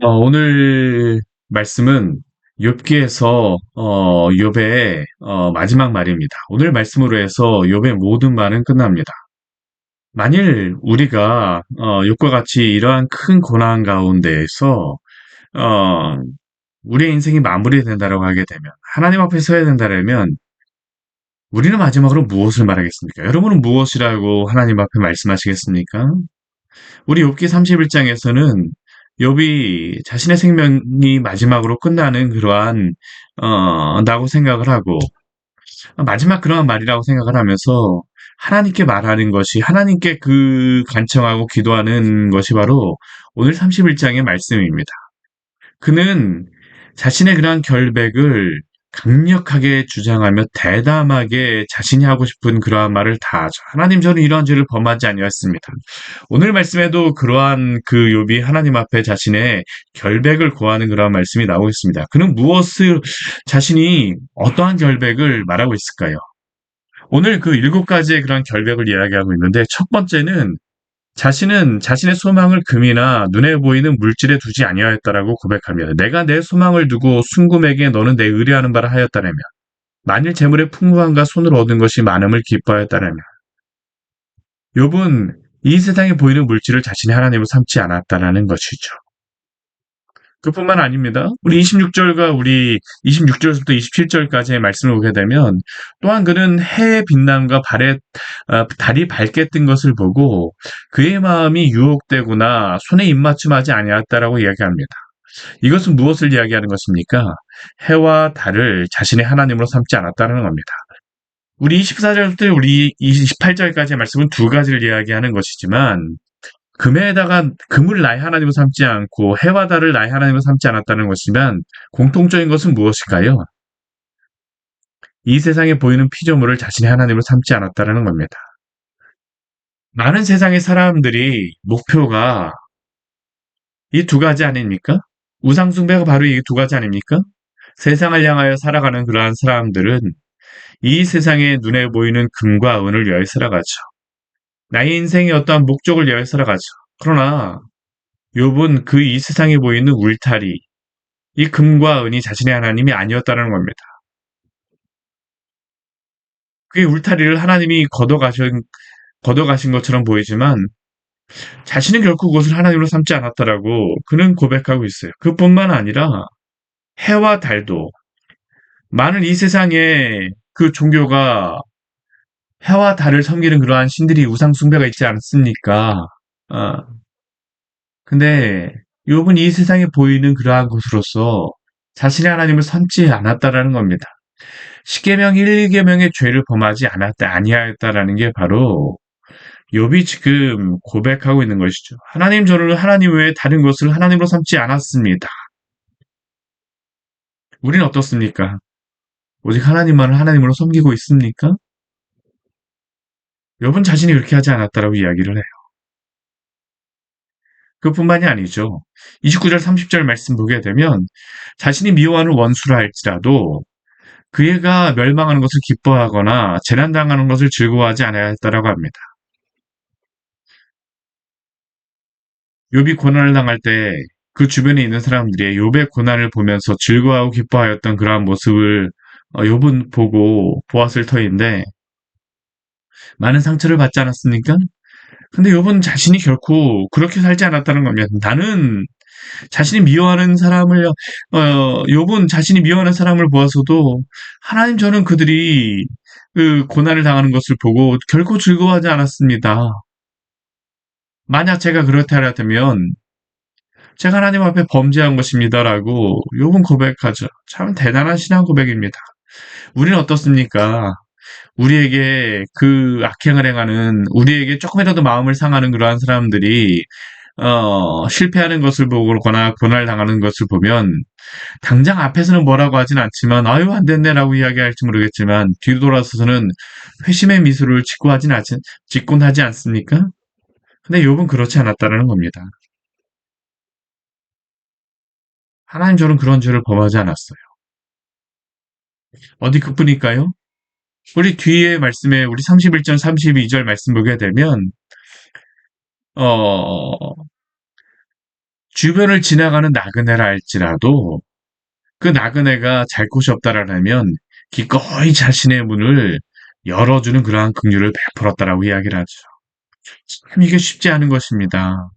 오늘 말씀은 욥기에서 욥의 마지막 말입니다. 오늘 말씀으로 해서 욥의 모든 말은 끝납니다. 만일 우리가 욥과 같이 이러한 큰 고난 가운데에서 어, 우리의 인생이 마무리된다고 하게 되면 하나님 앞에 서야 된다면 우리는 마지막으로 무엇을 말하겠습니까? 여러분은 무엇이라고 하나님 앞에 말씀하시겠습니까? 우리 욥기 31장에서는 욥이 자신의 생명이 마지막으로 끝나는 그러한 라고 생각을 하고 마지막 그러한 말이라고 생각을 하면서 하나님께 말하는 것이 하나님께 그 간청하고 기도하는 것이 바로 오늘 31장의 말씀입니다. 그는 자신의 그러한 결백을 강력하게 주장하며 대담하게 자신이 하고 싶은 그러한 말을 다 하죠. 하나님, 저는 이러한 죄를 범하지 아니하였습니다. 오늘 말씀에도 그러한 그 욥이 하나님 앞에 자신의 결백을 고하는 그러한 말씀이 나오고 있습니다. 그는 무엇을 자신이 어떠한 결백을 말하고 있을까요? 오늘 그 일곱 가지의 그런 결백을 이야기하고 있는데 첫 번째는 자신은 자신의 소망을 금이나 눈에 보이는 물질에 두지 아니하였다라고 고백합니다. 내가 내 소망을 두고 순금에게 너는 내 의뢰하는 바를 하였다라며 만일 재물의 풍부함과 손으로 얻은 것이 많음을 기뻐하였다라며 욥은 이 세상에 보이는 물질을 자신의 하나님으로 삼지 않았다라는 것이죠. 그뿐만 아닙니다. 우리 26절과 우리 26절부터 27절까지의 말씀을 보게 되면 또한 그는 해의 빛남과 달이 밝게 뜬 것을 보고 그의 마음이 유혹되거나 손에 입맞춤하지 아니하였다라고 이야기합니다. 이것은 무엇을 이야기하는 것입니까? 해와 달을 자신의 하나님으로 삼지 않았다는 겁니다. 우리 24절부터 우리 28절까지의 말씀은 두 가지를 이야기하는 것이지만 금을 나의 하나님으로 삼지 않고 해와 달을 나의 하나님으로 삼지 않았다는 것이면 공통적인 것은 무엇일까요? 이 세상에 보이는 피조물을 자신의 하나님으로 삼지 않았다는 겁니다. 많은 세상의 사람들이 목표가 이 두 가지 아닙니까? 우상숭배가 바로 이 두 가지 아닙니까? 세상을 향하여 살아가는 그러한 사람들은 이 세상에 눈에 보이는 금과 은을 위하여 살아가죠. 나의 인생의 어떠한 목적을 위하여 살아가죠. 그러나 욥은 그 이 세상에 보이는 울타리, 이 금과 은이 자신의 하나님이 아니었다는 겁니다. 그게 울타리를 하나님이 걷어가신 것처럼 보이지만 자신은 결코 그것을 하나님으로 삼지 않았다라고 그는 고백하고 있어요. 그뿐만 아니라 해와 달도 많은 이 세상에 그 종교가 해와 달을 섬기는 그러한 신들이 우상 숭배가 있지 않습니까? 아, 근데 욥은 이 세상에 보이는 그러한 것으로서 자신의 하나님을 삼지 않았다라는 겁니다. 십계명 1, 계명의 죄를 범하지 아니하였다라는 게 바로 욥이 지금 고백하고 있는 것이죠. 하나님, 저를 하나님 외에 다른 것을 하나님으로 삼지 않았습니다. 우리는 어떻습니까? 오직 하나님만을 하나님으로 섬기고 있습니까? 욥은 자신이 그렇게 하지 않았다라고 이야기를 해요. 그뿐만이 아니죠. 29절 30절 말씀 보게 되면 자신이 미워하는 원수라 할지라도 그애가 멸망하는 것을 기뻐하거나 재난당하는 것을 즐거워하지 않았다라고 합니다. 욥이 고난을 당할 때 그 주변에 있는 사람들이 욥의 고난을 보면서 즐거워하고 기뻐하였던 그러한 모습을 욥은 보고 보았을 터인데 많은 상처를 받지 않았습니까? 근데 욥은 자신이 결코 그렇게 살지 않았다는 겁니다. 나는 자신이 미워하는 사람을 욥은 자신이 미워하는 사람을 보아서도 하나님, 저는 그들이 그 고난을 당하는 것을 보고 결코 즐거워하지 않았습니다. 만약 제가 그렇다면 제가 하나님 앞에 범죄한 것입니다라고 욥은 고백하죠. 참 대단한 신앙 고백입니다. 우리는 어떻습니까? 우리에게 그 악행을 행하는, 우리에게 조금이라도 마음을 상하는 그러한 사람들이 실패하는 것을 보거나 고난을 당하는 것을 보면 당장 앞에서는 뭐라고 하진 않지만 아유 안 됐네라고 이야기할지 모르겠지만 뒤돌아서서는 회심의 미소를 짓곤 하지 않습니까? 근데 욥은 그렇지 않았다는 겁니다. 하나님, 저는 그런 죄를 범하지 않았어요. 어디 그뿐일까요? 우리 뒤에 말씀에 우리 31절 32절 말씀 보게 되면 어 주변을 지나가는 나그네라 할지라도 그 나그네가 잘 곳이 없다라면 기꺼이 자신의 문을 열어주는 그러한 긍휼을 베풀었다라고 이야기를 하죠. 참 이게 쉽지 않은 것입니다.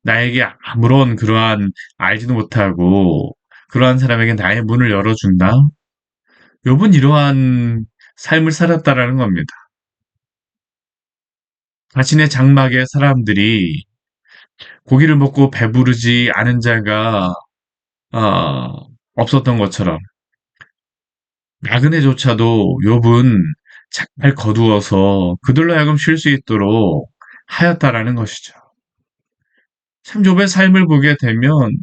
나에게 아무런 그러한 알지도 못하고 그러한 사람에게 나의 문을 열어준다? 욥은 이러한 삶을 살았다라는 겁니다. 자신의 장막에 사람들이 고기를 먹고 배부르지 않은 자가 어, 없었던 것처럼 나그네조차도 욥은 잘 거두어서 그들로 하여금 쉴 수 있도록 하였다라는 것이죠. 참 욥의 삶을 보게 되면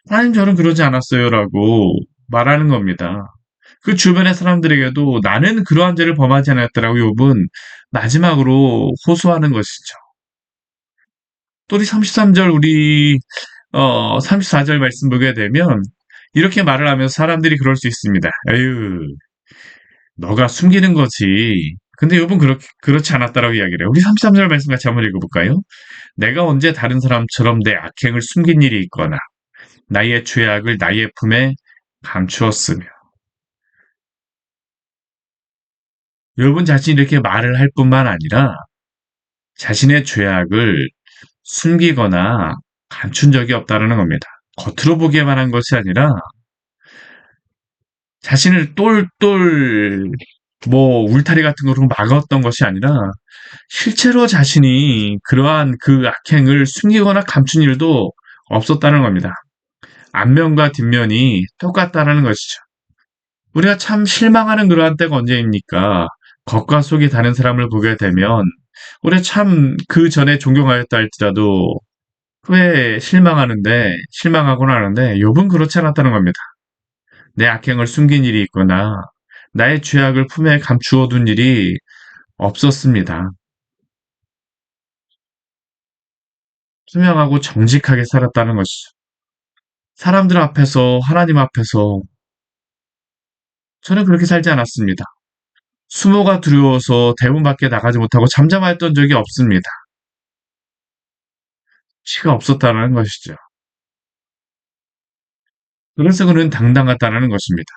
하나님 저는 그러지 않았어요라고 말하는 겁니다. 그 주변의 사람들에게도 나는 그러한 죄를 범하지 않았다라고 욥은 마지막으로 호소하는 것이죠. 또 우리 33절 우리 34절 말씀 보게 되면 이렇게 말을 하면서 사람들이 그럴 수 있습니다. 에휴, 너가 숨기는 거지. 근데 욥은 그렇지 않았다라고 이야기를 해요. 우리 33절 말씀 같이 한번 읽어볼까요? 내가 언제 다른 사람처럼 내 악행을 숨긴 일이 있거나 나의 죄악을 나의 품에 감추었으며 욥은 자신이 이렇게 말을 할 뿐만 아니라 자신의 죄악을 숨기거나 감춘 적이 없다는 겁니다. 겉으로 보기에만 한 것이 아니라 자신을 똘똘 울타리 같은 거로 막았던 것이 아니라 실제로 자신이 그러한 그 악행을 숨기거나 감춘 일도 없었다는 겁니다. 앞면과 뒷면이 똑같다는 것이죠. 우리가 참 실망하는 그러한 때가 언제입니까? 겉과 속이 다른 사람을 보게 되면 우리 참 그 전에 존경하였다 할지라도 후에 실망하곤 하는데 욥은 그렇지 않았다는 겁니다. 내 악행을 숨긴 일이 있거나 나의 죄악을 품에 감추어 둔 일이 없었습니다. 투명하고 정직하게 살았다는 것이죠. 사람들 앞에서 하나님 앞에서 저는 그렇게 살지 않았습니다. 수모가 두려워서 대문 밖에 나가지 못하고 잠잠했던 적이 없습니다. 치가 없었다는 것이죠. 그래서 그는 당당하다는 것입니다.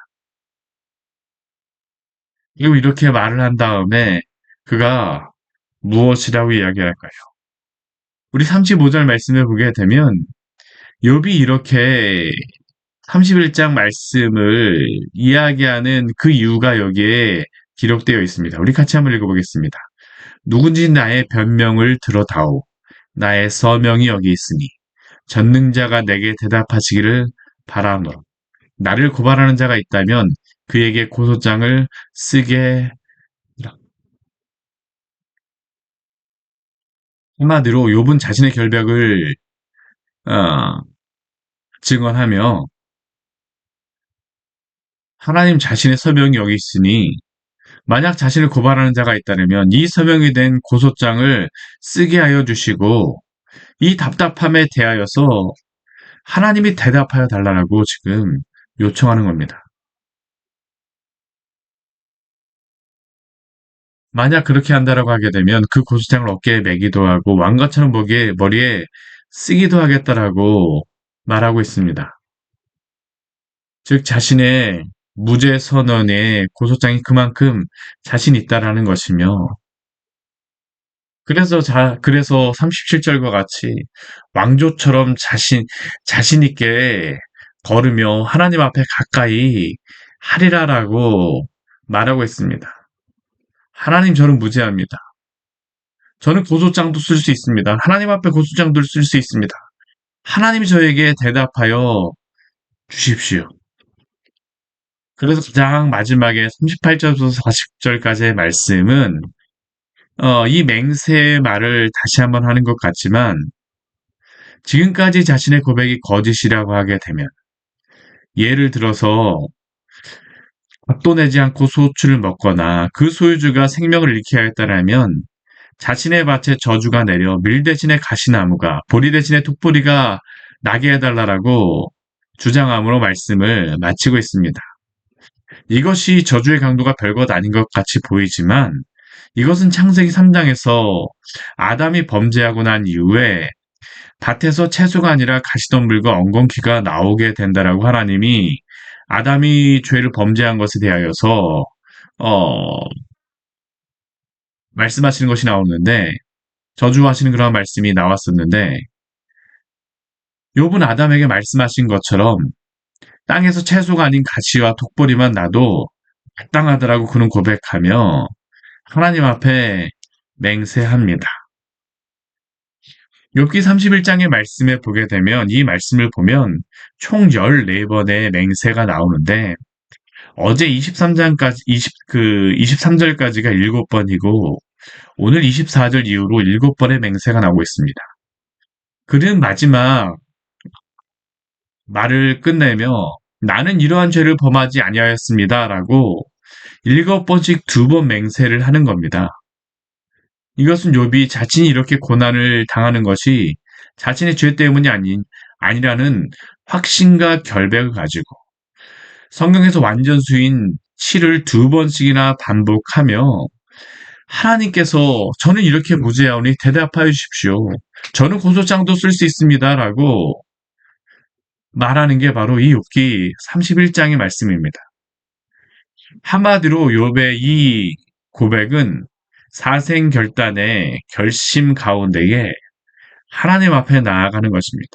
그리고 이렇게 말을 한 다음에 그가 무엇이라고 이야기할까요? 우리 35절 말씀을 보게 되면 욥이 이렇게 31장 말씀을 이야기하는 그 이유가 여기에 기록되어 있습니다. 우리 같이 한번 읽어보겠습니다. 누군지 나의 변명을 들어다오. 나의 서명이 여기 있으니 전능자가 내게 대답하시기를 바라노라. 나를 고발하는 자가 있다면 그에게 고소장을 쓰게 하라. 한마디로 욥은 자신의 결백을 어, 증언하며 하나님 자신의 서명이 여기 있으니 만약 자신을 고발하는 자가 있다면 이 서명이 된 고소장을 쓰게 하여 주시고 이 답답함에 대하여서 하나님이 대답하여 달라고 지금 요청하는 겁니다. 만약 그렇게 한다라고 하게 되면 그 고소장을 어깨에 매기도 하고 왕관처럼 머리에 쓰기도 하겠다라고 말하고 있습니다. 즉 자신의 무죄 선언에 고소장이 그만큼 자신 있다라는 것이며 그래서 37절과 같이 왕조처럼 자신 있게 걸으며 하나님 앞에 가까이 하리라라고 말하고 있습니다. 하나님 저는 무죄합니다. 저는 고소장도 쓸 수 있습니다. 하나님 앞에 고소장도 쓸 수 있습니다. 하나님이 저에게 대답하여 주십시오. 그래서 가장 마지막에 38절부터 40절까지의 말씀은 이 맹세의 말을 다시 한번 하는 것 같지만 지금까지 자신의 고백이 거짓이라고 하게 되면 예를 들어서 밥도 내지 않고 소출을 먹거나 그 소유주가 생명을 잃게 하였다라면 자신의 밭에 저주가 내려 밀 대신에 가시나무가 보리 대신에 톡보리가 나게 해달라고 주장함으로 말씀을 마치고 있습니다. 이것이 저주의 강도가 별것 아닌 것 같이 보이지만 이것은 창세기 3장에서 아담이 범죄하고 난 이후에 밭에서 채소가 아니라 가시덤불과 엉겅퀴가 나오게 된다라고 하나님이 아담이 죄를 범죄한 것에 대하여서 어, 말씀하시는 것이 나오는데 저주하시는 그런 말씀이 나왔었는데 욥은 아담에게 말씀하신 것처럼 땅에서 채소가 아닌 가시와 톡보리만 나도 마땅하더라고 그는 고백하며 하나님 앞에 맹세합니다. 욥기 31장의 말씀에 보게 되면 이 말씀을 보면 총 14번의 맹세가 나오는데 어제 23장까지 23절까지가 7번이고 오늘 24절 이후로 7번의 맹세가 나오고 있습니다. 그는 마지막 말을 끝내며 나는 이러한 죄를 범하지 아니하였습니다라고 7번씩 2번 맹세를 하는 겁니다. 이것은 욥이 자신이 이렇게 고난을 당하는 것이 자신의 죄 때문이 아니라는 확신과 결백을 가지고 성경에서 완전수인 7을 2번씩이나 반복하며 하나님께서 저는 이렇게 무죄하오니 대답하여 주십시오. 저는 고소장도 쓸 수 있습니다라고 말하는 게 바로 이 욥기 31장의 말씀입니다. 한마디로 욥의 이 고백은 사생결단의 결심 가운데에 하나님 앞에 나아가는 것입니다.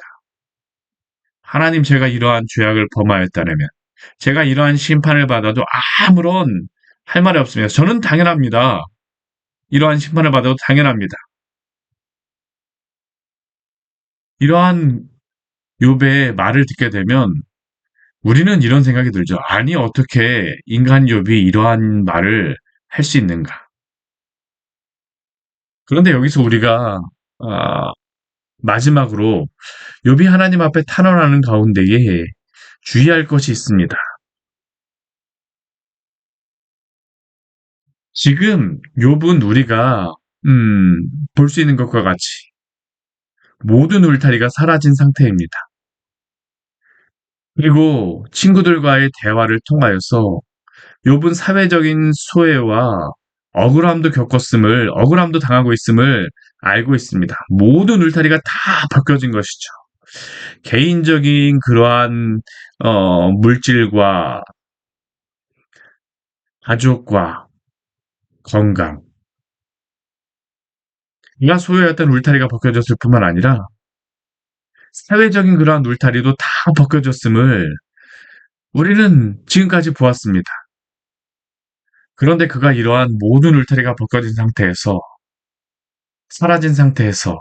하나님, 제가 이러한 죄악을 범하였다면 제가 이러한 심판을 받아도 아무런 할 말이 없습니다. 저는 당연합니다. 이러한 심판을 받아도 당연합니다. 이러한 욥의 말을 듣게 되면 우리는 이런 생각이 들죠. 아니, 어떻게 인간 욥이 이러한 말을 할 수 있는가? 그런데 여기서 우리가 아, 마지막으로 욥이 하나님 앞에 탄원하는 가운데에 주의할 것이 있습니다. 지금 욥은 우리가 볼 수 있는 것과 같이 모든 울타리가 사라진 상태입니다. 그리고 친구들과의 대화를 통하여서 욥은 사회적인 소외와 억울함도 당하고 있음을 알고 있습니다. 모든 울타리가 다 벗겨진 것이죠. 개인적인 그러한 물질과 가족과 건강, 이가 소유했던 울타리가 벗겨졌을 뿐만 아니라 사회적인 그러한 울타리도 다 벗겨졌음을 우리는 지금까지 보았습니다. 그런데 그가 이러한 모든 울타리가 벗겨진 상태에서, 사라진 상태에서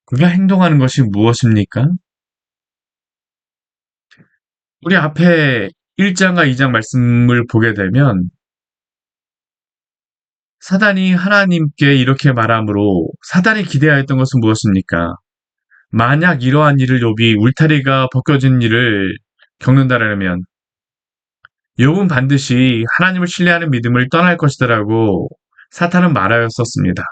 그가 행동하는 것이 무엇입니까? 우리 앞에 1장과 2장 말씀을 보게 되면 사단이 하나님께 이렇게 말함으로 사단이 기대하였던 것은 무엇입니까? 만약 이러한 일을 욥이 울타리가 벗겨진 일을 겪는다라면 욥은 반드시 하나님을 신뢰하는 믿음을 떠날 것이다라고 사탄은 말하였었습니다.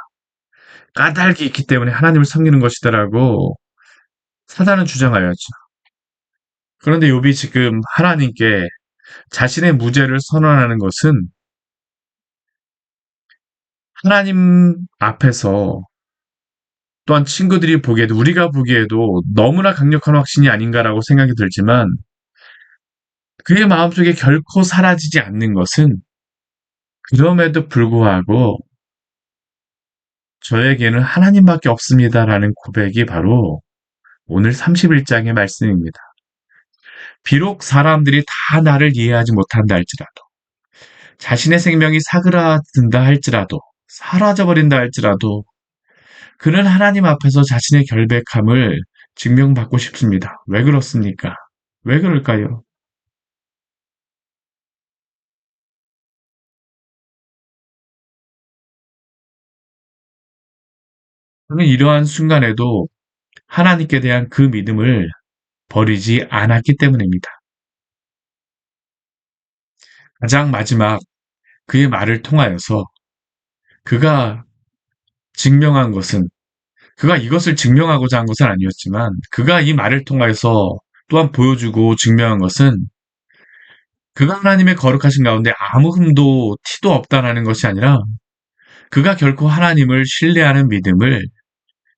까닭이 있기 때문에 하나님을 섬기는 것이다라고 사단은 주장하였죠. 그런데 욥이 지금 하나님께 자신의 무죄를 선언하는 것은 하나님 앞에서 또한 친구들이 보기에도 우리가 보기에도 너무나 강력한 확신이 아닌가라고 생각이 들지만 그의 마음속에 결코 사라지지 않는 것은 그럼에도 불구하고 저에게는 하나님밖에 없습니다라는 고백이 바로 오늘 31장의 말씀입니다. 비록 사람들이 다 나를 이해하지 못한다 할지라도 자신의 생명이 사그라든다 할지라도 사라져버린다 할지라도 그는 하나님 앞에서 자신의 결백함을 증명받고 싶습니다. 왜 그렇습니까? 왜 그럴까요? 저는 이러한 순간에도 하나님께 대한 그 믿음을 버리지 않았기 때문입니다. 가장 마지막 그의 말을 통하여서 그가 증명한 것은 그가 이것을 증명하고자 한 것은 아니었지만 그가 이 말을 통하여서 또한 보여주고 증명한 것은 그가 하나님의 거룩하신 가운데 아무 흠도 티도 없다라는 것이 아니라 그가 결코 하나님을 신뢰하는 믿음을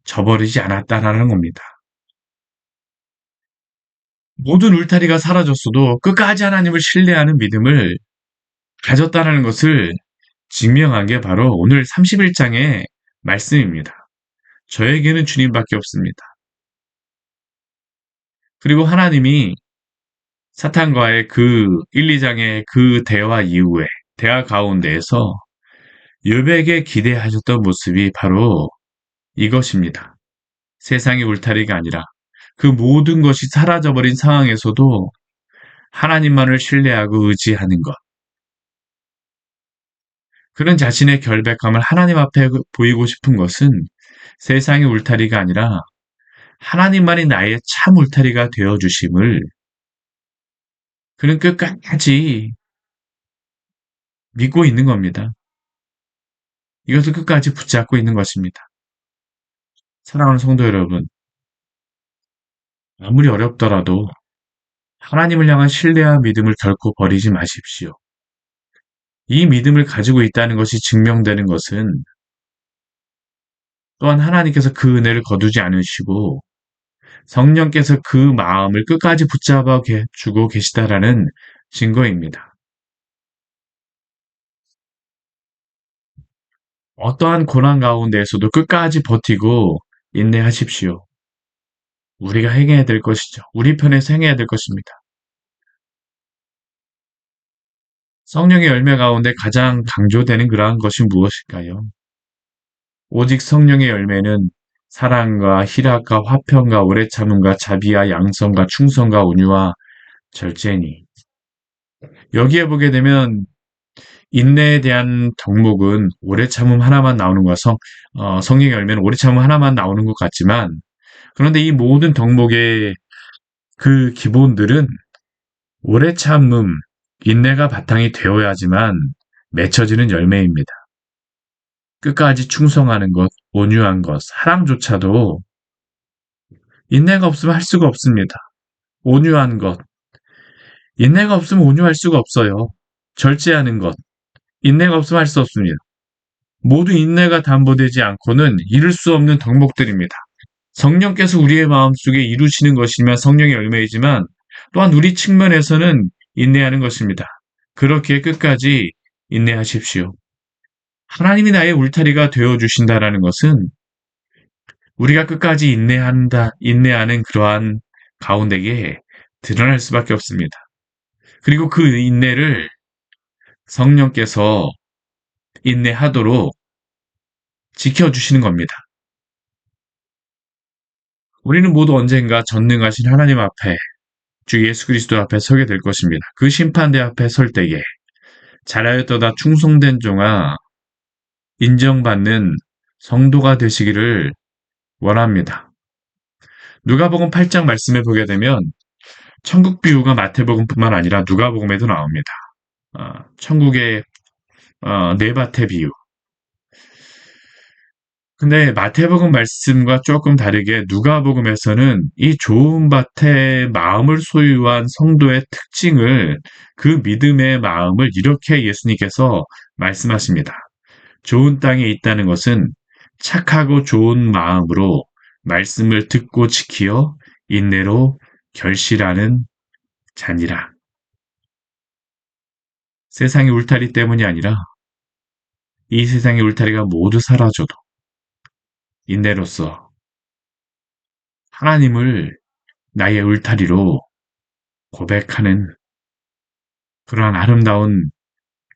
저버리지 않았다라는 겁니다. 모든 울타리가 사라졌어도 끝까지 하나님을 신뢰하는 믿음을 가졌다는 것을 증명한 게 바로 오늘 31장의 말씀입니다. 저에게는 주님밖에 없습니다. 그리고 하나님이 사탄과의 그 1, 2장의 그 대화 이후에 대화 가운데에서 욥에게 기대하셨던 모습이 바로 이것입니다. 세상의 울타리가 아니라 그 모든 것이 사라져버린 상황에서도 하나님만을 신뢰하고 의지하는 것. 그런 자신의 결백함을 하나님 앞에 보이고 싶은 것은 세상의 울타리가 아니라 하나님만이 나의 참 울타리가 되어 주심을 그는 끝까지 믿고 있는 겁니다. 이것을 끝까지 붙잡고 있는 것입니다. 사랑하는 성도 여러분, 아무리 어렵더라도 하나님을 향한 신뢰와 믿음을 결코 버리지 마십시오. 이 믿음을 가지고 있다는 것이 증명되는 것은 또한 하나님께서 그 은혜를 거두지 않으시고 성령께서 그 마음을 끝까지 붙잡아 주고 계시다라는 증거입니다. 어떠한 고난 가운데에서도 끝까지 버티고 인내하십시오. 우리가 행해야 될 것이죠. 우리 편에서 행해야 될 것입니다. 성령의 열매 가운데 가장 강조되는 그러한 것이 무엇일까요? 오직 성령의 열매는 사랑과 희락과 화평과 오래 참음과 자비와 양성과 충성과 온유와 절제니. 여기에 보게 되면 인내에 대한 덕목은 오래 참음 하나만 나오는 거야. 성령의 열매는 오래 참음 하나만 나오는 것 같지만 그런데 이 모든 덕목의 그 기본들은 오래 참음, 인내가 바탕이 되어야지만 맺혀지는 열매입니다. 끝까지 충성하는 것, 온유한 것, 사랑조차도 인내가 없으면 할 수가 없습니다. 온유한 것, 인내가 없으면 온유할 수가 없어요. 절제하는 것, 인내가 없으면 할 수 없습니다. 모두 인내가 담보되지 않고는 이룰 수 없는 덕목들입니다. 성령께서 우리의 마음속에 이루시는 것이면 성령의 열매이지만 또한 우리 측면에서는 인내하는 것입니다. 그렇게 끝까지 인내하십시오. 하나님이 나의 울타리가 되어 주신다라는 것은 우리가 끝까지 인내하는 그러한 가운데에 드러날 수밖에 없습니다. 그리고 그 인내를 성령께서 인내하도록 지켜주시는 겁니다. 우리는 모두 언젠가 전능하신 하나님 앞에 주 예수 그리스도 앞에 서게 될 것입니다. 그 심판대 앞에 설 때에 잘하였도다 충성된 종아 인정받는 성도가 되시기를 원합니다. 누가복음 8장 말씀에 보게 되면 천국 비유가 마태복음뿐만 아니라 누가복음에도 나옵니다. 천국의 네 밭의 비유. 근데 마태복음 말씀과 조금 다르게 누가복음에서는 이 좋은 밭의 마음을 소유한 성도의 특징을 그 믿음의 마음을 이렇게 예수님께서 말씀하십니다. 좋은 땅에 있다는 것은 착하고 좋은 마음으로 말씀을 듣고 지키어 인내로 결실하는 자니라. 세상의 울타리 때문이 아니라 이 세상의 울타리가 모두 사라져도 인내로서 하나님을 나의 울타리로 고백하는 그러한 아름다운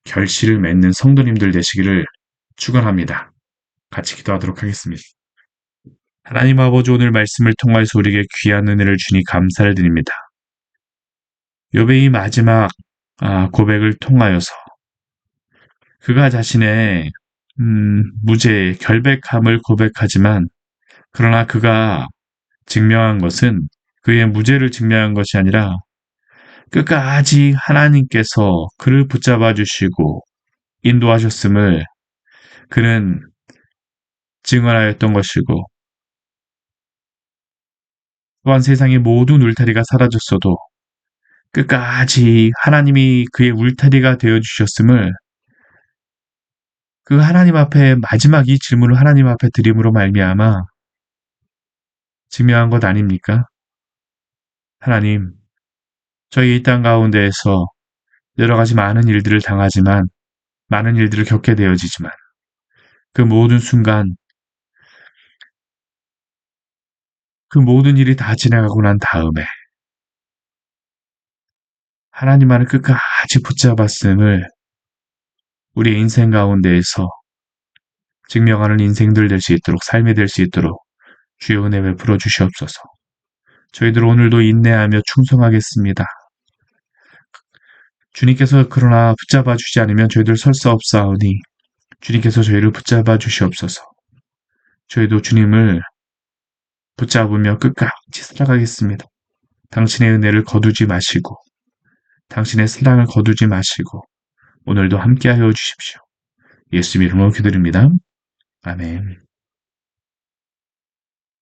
결실을 맺는 성도님들 되시기를 축원합니다. 같이 기도하도록 하겠습니다. 하나님 아버지 오늘 말씀을 통해서 우리에게 귀한 은혜를 주니 감사를 드립니다. 욥의 마지막 고백을 통하여서 그가 자신의 무죄, 결백함을 고백하지만 그러나 그가 증명한 것은 그의 무죄를 증명한 것이 아니라 끝까지 하나님께서 그를 붙잡아 주시고 인도하셨음을 그는 증언하였던 것이고 또한 세상의 모든 울타리가 사라졌어도 끝까지 하나님이 그의 울타리가 되어주셨음을 그 하나님 앞에 마지막 이 질문을 하나님 앞에 드림으로 말미암아 증명한 것 아닙니까? 하나님, 저희 이 땅 가운데에서 여러 가지 많은 일들을 당하지만, 많은 일들을 겪게 되어지지만, 그 모든 순간, 그 모든 일이 다 지나가고 난 다음에, 하나님만을 끝까지 붙잡았음을 우리 인생 가운데에서 증명하는 인생들 될 수 있도록, 삶이 될 수 있도록 주여 은혜 베풀어 주시옵소서. 저희들 오늘도 인내하며 충성하겠습니다. 주님께서 그러나 붙잡아 주지 않으면 저희들 설 수 없사오니 주님께서 저희를 붙잡아 주시옵소서. 저희도 주님을 붙잡으며 끝까지 살아가겠습니다. 당신의 은혜를 거두지 마시고 당신의 사랑을 거두지 마시고 오늘도 함께하여 주십시오. 예수 이름으로 기도드립니다. 아멘.